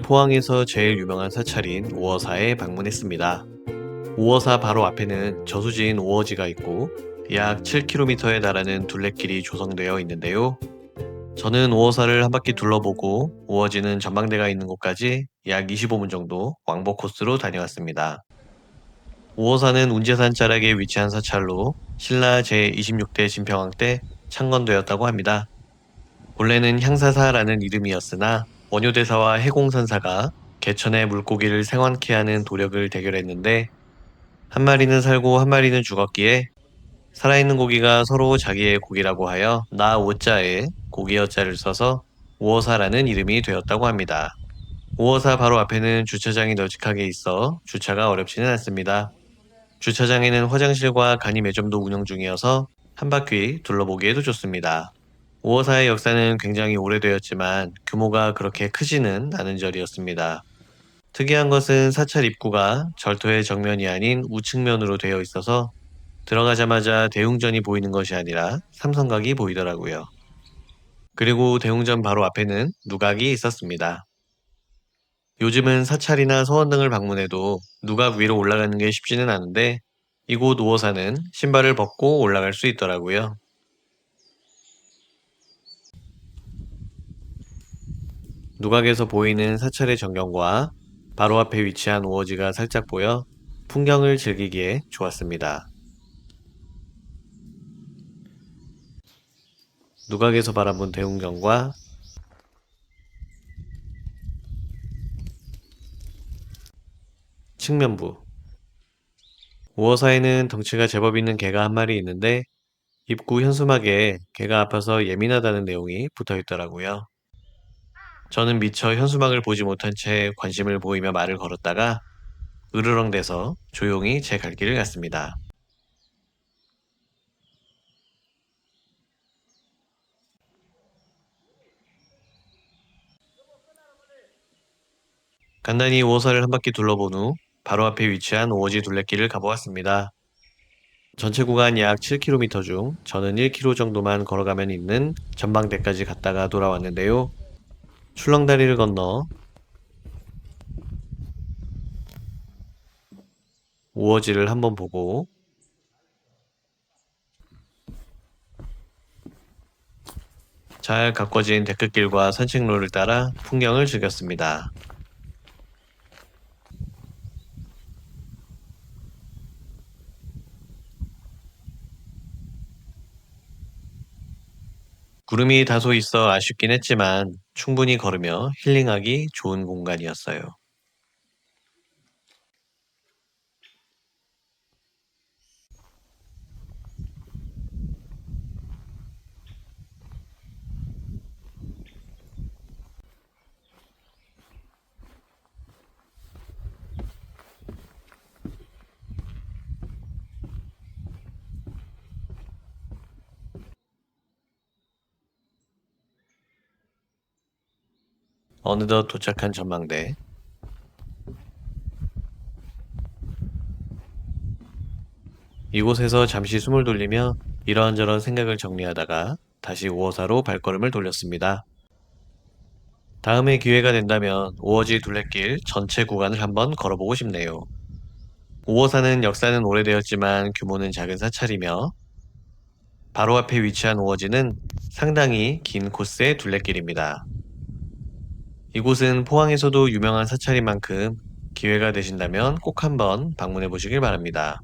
포항에서 제일 유명한 사찰인 우어사에 방문했습니다. 우어사 바로 앞에는 저수지인 우어지가 있고 약 7km에 달하는 둘레길이 조성되어 있는데요. 저는 우어사를 한 바퀴 둘러보고 우어지는 전망대가 있는 곳까지 약 25분 정도 왕복 코스로 다녀왔습니다. 우어사는 운제산 자락에 위치한 사찰로 신라 제26대 진평왕 때 창건되었다고 합니다. 본래는 향사사라는 이름이었으나 원효대사와 해공선사가 개천의 물고기를 생환케 하는 도력을 대결했는데 한 마리는 살고 한 마리는 죽었기에 살아있는 고기가 서로 자기의 고기라고 하여 나 오자에 고기여자를 써서 우어사라는 이름이 되었다고 합니다. 우어사 바로 앞에는 주차장이 널찍하게 있어 주차가 어렵지는 않습니다. 주차장에는 화장실과 간이 매점도 운영 중이어서 한 바퀴 둘러보기에도 좋습니다. 우어사의 역사는 굉장히 오래되었지만 규모가 그렇게 크지는 않은 절이었습니다. 특이한 것은 사찰 입구가 절토의 정면이 아닌 우측면으로 되어 있어서 들어가자마자 대웅전이 보이는 것이 아니라 삼성각이 보이더라고요. 그리고 대웅전 바로 앞에는 누각이 있었습니다. 요즘은 사찰이나 서원 등을 방문해도 누각 위로 올라가는 게 쉽지는 않은데 이곳 우어사는 신발을 벗고 올라갈 수 있더라고요. 누각에서 보이는 사찰의 전경과 바로 앞에 위치한 우어지가 살짝 보여 풍경을 즐기기에 좋았습니다. 누각에서 바라본 대웅전과 측면부. 우어사에는 덩치가 제법 있는 개가 한 마리 있는데 입구 현수막에 개가 아파서 예민하다는 내용이 붙어 있더라고요. 저는 미처 현수막을 보지 못한 채 관심을 보이며 말을 걸었다가 으르렁대서 조용히 제 갈 길을 갔습니다. 간단히 우어사를 한 바퀴 둘러본 후 바로 앞에 위치한 우어지 둘레길을 가보았습니다. 전체 구간 약 7km 중 저는 1km 정도만 걸어가면 있는 전망대까지 갔다가 돌아왔는데요. 출렁다리를 건너 우어지를 한번 보고 잘 가꿔진 데크길과 산책로를 따라 풍경을 즐겼습니다. 구름이 다소 있어 아쉽긴 했지만 충분히 걸으며 힐링하기 좋은 공간이었어요. 어느덧 도착한 전망대. 이곳에서 잠시 숨을 돌리며 이런저런 생각을 정리하다가 다시 우어사로 발걸음을 돌렸습니다. 다음에 기회가 된다면 우어지 둘레길 전체 구간을 한번 걸어보고 싶네요. 우어사는 역사는 오래되었지만 규모는 작은 사찰이며 바로 앞에 위치한 우어지는 상당히 긴 코스의 둘레길입니다. 이곳은 포항에서도 유명한 사찰인 만큼 기회가 되신다면 꼭 한번 방문해 보시길 바랍니다.